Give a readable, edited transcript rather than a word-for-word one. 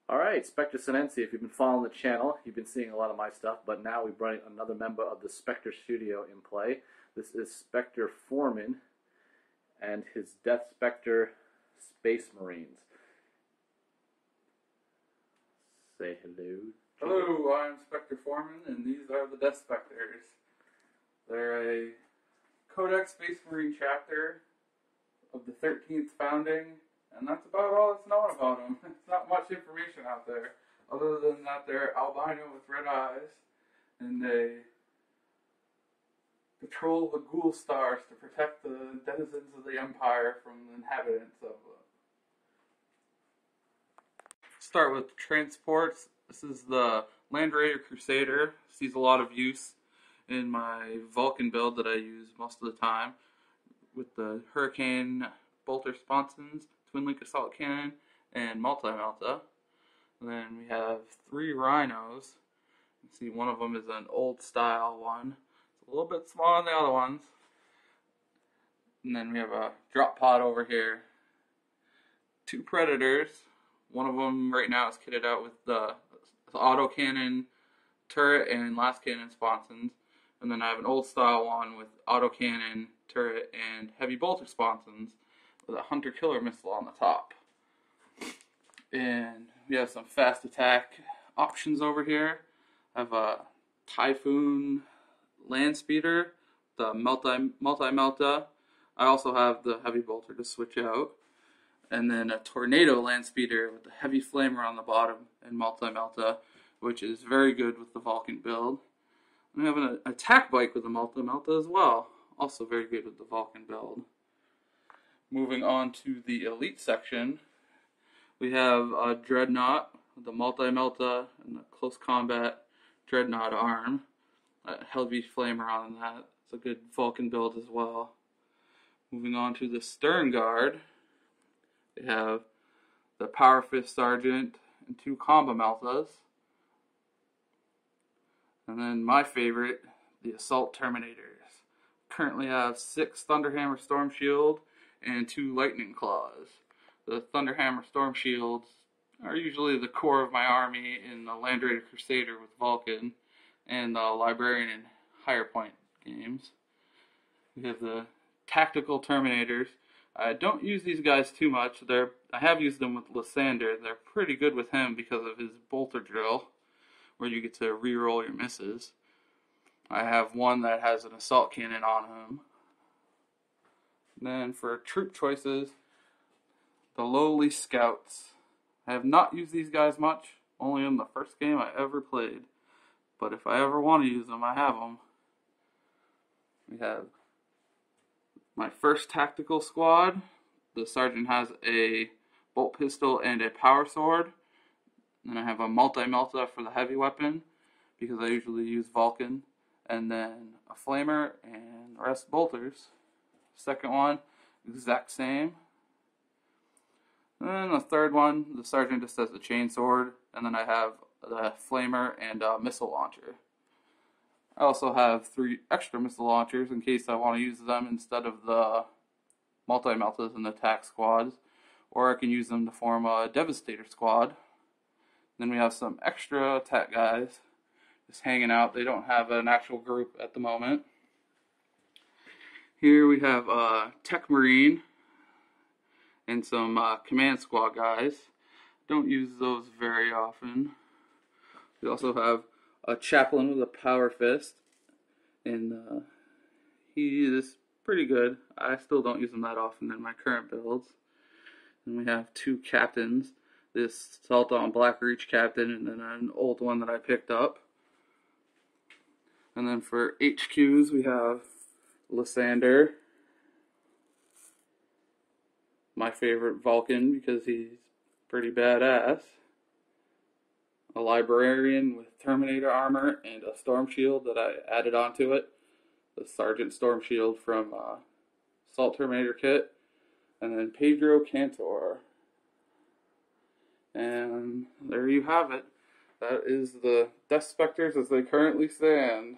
Alright, Spectre Sinensi, if you've been following the channel, you've been seeing a lot of my stuff, but now we bring another member of the Spectre studio in play. This is Spectre Foreman and his Death Spectre Space Marines. Say hello. Hello, I'm Spectre Foreman, and these are the Death Specters. They're a Codex Space Marine chapter of the 13th founding, and that's about all that's known about them. There's not much information out there, other than that they're albino with red eyes, and they patrol the ghoul stars to protect the denizens of the Empire from the inhabitants of them. Start with transports. This is the Land Raider Crusader. Sees a lot of use in my Vulcan build that I use most of the time, with the Hurricane bolter sponsons, twin link assault cannon, and multi-melta. And then we have 3 rhinos. You can see one of them is an old style one. It's a little bit smaller than the other ones. And then we have a drop pod over here. 2 predators. One of them right now is kitted out with the autocannon turret and last cannon sponsons. And then I have an old style one with autocannon turret and heavy bolter sponsons with a hunter killer missile on the top. And we have some fast attack options over here. I have a Typhoon land speeder, the multi-melta. I also have the heavy bolter to switch out. And then a Tornado land speeder with the heavy flamer on the bottom and multi-melta, which is very good with the Vulcan build. And we have an attack bike with the multi-melta as well, also very good with the Vulcan build. Moving on to the elite section, we have a Dreadnought with the multi-melta and the close combat Dreadnought arm. A heavy flamer on that. It's a good Vulcan build as well. Moving on to the Stern Guard, we have the Power Fist Sergeant and 2 combo meltas. And then my favorite, the Assault Terminators. Currently have 6 Thunderhammer Storm Shield and 2 Lightning Claws. The Thunderhammer Storm Shields are usually the core of my army in the Land Raider Crusader with Vulcan and the Librarian and Higher Point games. We have the Tactical Terminators. I don't use these guys too much. I have used them with Lysander. They're pretty good with him because of his bolter drill, where you get to re-roll your misses. I have one that has an assault cannon on him. And then for troop choices, the Lowly Scouts. I have not used these guys much, only in the first game I ever played. But if I ever want to use them, I have them. We have my first tactical squad. The sergeant has a bolt pistol and a power sword. Then I have a multi-melta for the heavy weapon, because I usually use Vulcan. And then a flamer and the rest bolters. Second one, exact same. And then the third one, the sergeant just has the chainsword. And then I have the flamer and a missile launcher. I also have 3 extra missile launchers in case I want to use them instead of the multi-meltas and the attack squads. Or I can use them to form a Devastator squad. Then we have some extra attack guys just hanging out. They don't have an actual group at the moment. Here we have a Tech Marine and some command squad guys. Don't use those very often. We also have a chaplain with a power fist, and he is pretty good. I still don't use him that often in my current builds. And we have 2 captains. This Salt on Black Reach captain, and then an old one that I picked up. And then for HQs, we have Lysander, my favorite Vulcan because he's pretty badass. A Librarian with Terminator armor and a Storm Shield that I added onto it. The Sergeant Storm Shield from Assault Terminator kit. And then Pedro Cantor. And there you have it. That is the Death Specters as they currently stand.